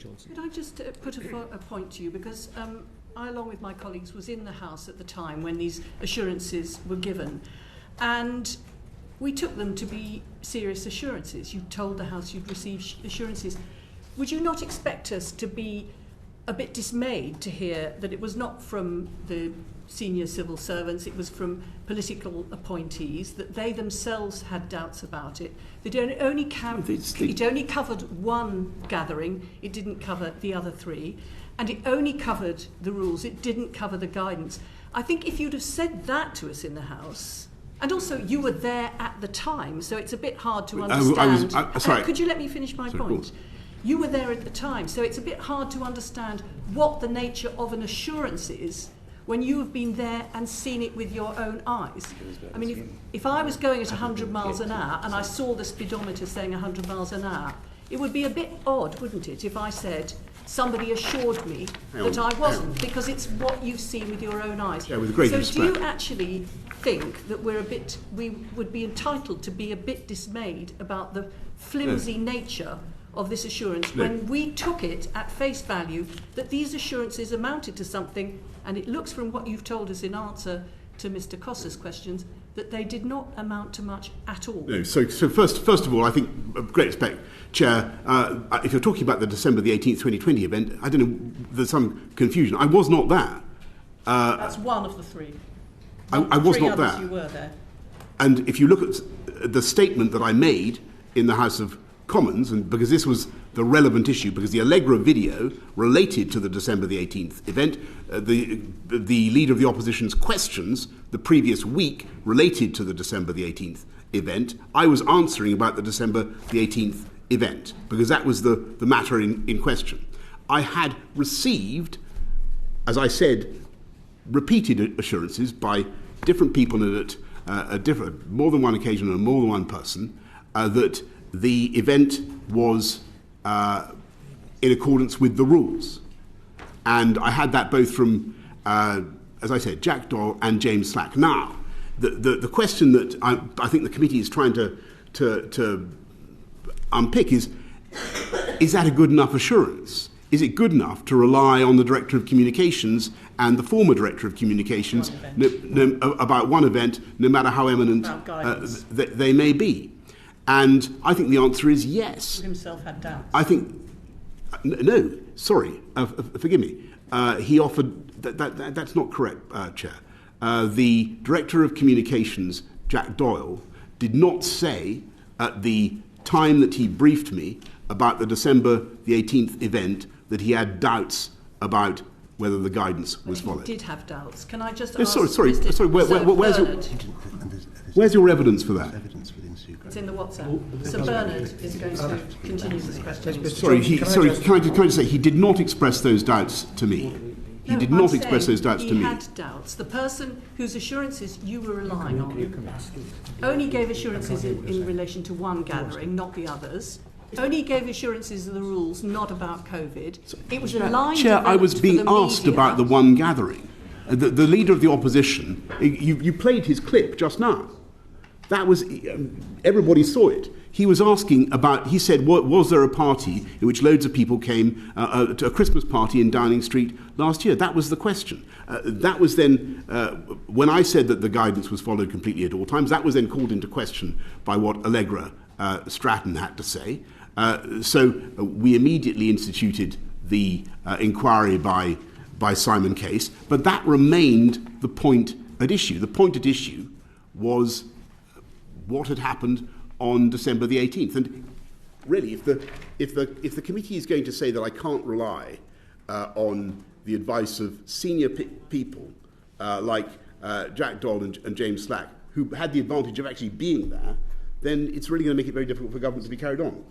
Johnson. Could I just put a point to you? Because I, along with my colleagues, was in the House at the time when these assurances were given. And we took them to be serious assurances. You told the House you'd receive assurances. Would you not expect us to be a bit dismayed to hear that it was not from the senior civil servants, it was from political appointees, that they themselves had doubts about it? It only covered one gathering, it didn't cover the other three, and it only covered the rules, it didn't cover the guidance. I think if you'd have said that to us in the House, and also you were there at the time, so it's a bit hard to understand. Sorry. Could you let me finish my point? You were there at the time, so it's a bit hard to understand what the nature of an assurance is when you have been there and seen it with your own eyes. I mean, if I was going at 100 miles an hour and I saw the speedometer saying 100 miles an hour, it would be a bit odd, wouldn't it, if I said somebody assured me that I wasn't, because it's what you've seen with your own eyes. Yeah, with great respect. Do you actually think that we would be entitled to be a bit dismayed about the flimsy nature of this assurance when we took it at face value that these assurances amounted to something, and it looks from what you've told us in answer to Mr. Costa's questions that they did not amount to much at all? No, so first of all, I think, great respect, Chair, if you're talking about the December the 18th, 2020 event, I don't know, there's some confusion. I was not there. That's one of the three. I was three not others there. You were there. And if you look at the statement that I made in the House of Commons, and because this was the relevant issue, because the Allegra video related to the December the 18th event, the Leader of the Opposition's questions the previous week related to the December the 18th event, I was answering about the December the 18th event, because that was the matter in question. I had received, as I said, repeated assurances by different people and at more than one occasion and more than one person that the event was in accordance with the rules. And I had that both from, as I said, Jack Doyle and James Slack. Now, the question that I think the committee is trying to unpick is that a good enough assurance? Is it good enough to rely on the Director of Communications and the former Director of Communications about one event, no matter how eminent they may be? And I think the answer is yes. He himself had doubts. I think, no, sorry, forgive me. He offered, that's not correct, Chair. The Director of Communications, Jack Doyle, did not say at the time that he briefed me about the December the 18th event that he had doubts about whether the guidance was followed. He did have doubts. Can I just ask... Sorry, where's your evidence for that? It's in the WhatsApp. Sir Bernard is going to continue this question. Sorry, can I just say, he did not express those doubts to me. He did not express those doubts to me. He had doubts. The person whose assurances you were relying on only gave assurances in relation to one gathering, not the others. Only gave assurances of the rules, not about COVID. It was a line. Chair, I was being asked about the one gathering. The Leader of the Opposition, you played his clip just now. That was, everybody saw it. He was asking about, he said, was there a party in which loads of people came to a Christmas party in Downing Street last year? That was the question. That was then, when I said that the guidance was followed completely at all times, that was then called into question by what Allegra Stratton had to say. So we immediately instituted the inquiry by Simon Case, but that remained the point at issue. The point at issue was what had happened on December the 18th. And really, if the committee is going to say that I can't rely on the advice of senior people like Jack Doyle and James Slack, who had the advantage of actually being there, then it's really going to make it very difficult for government to be carried on.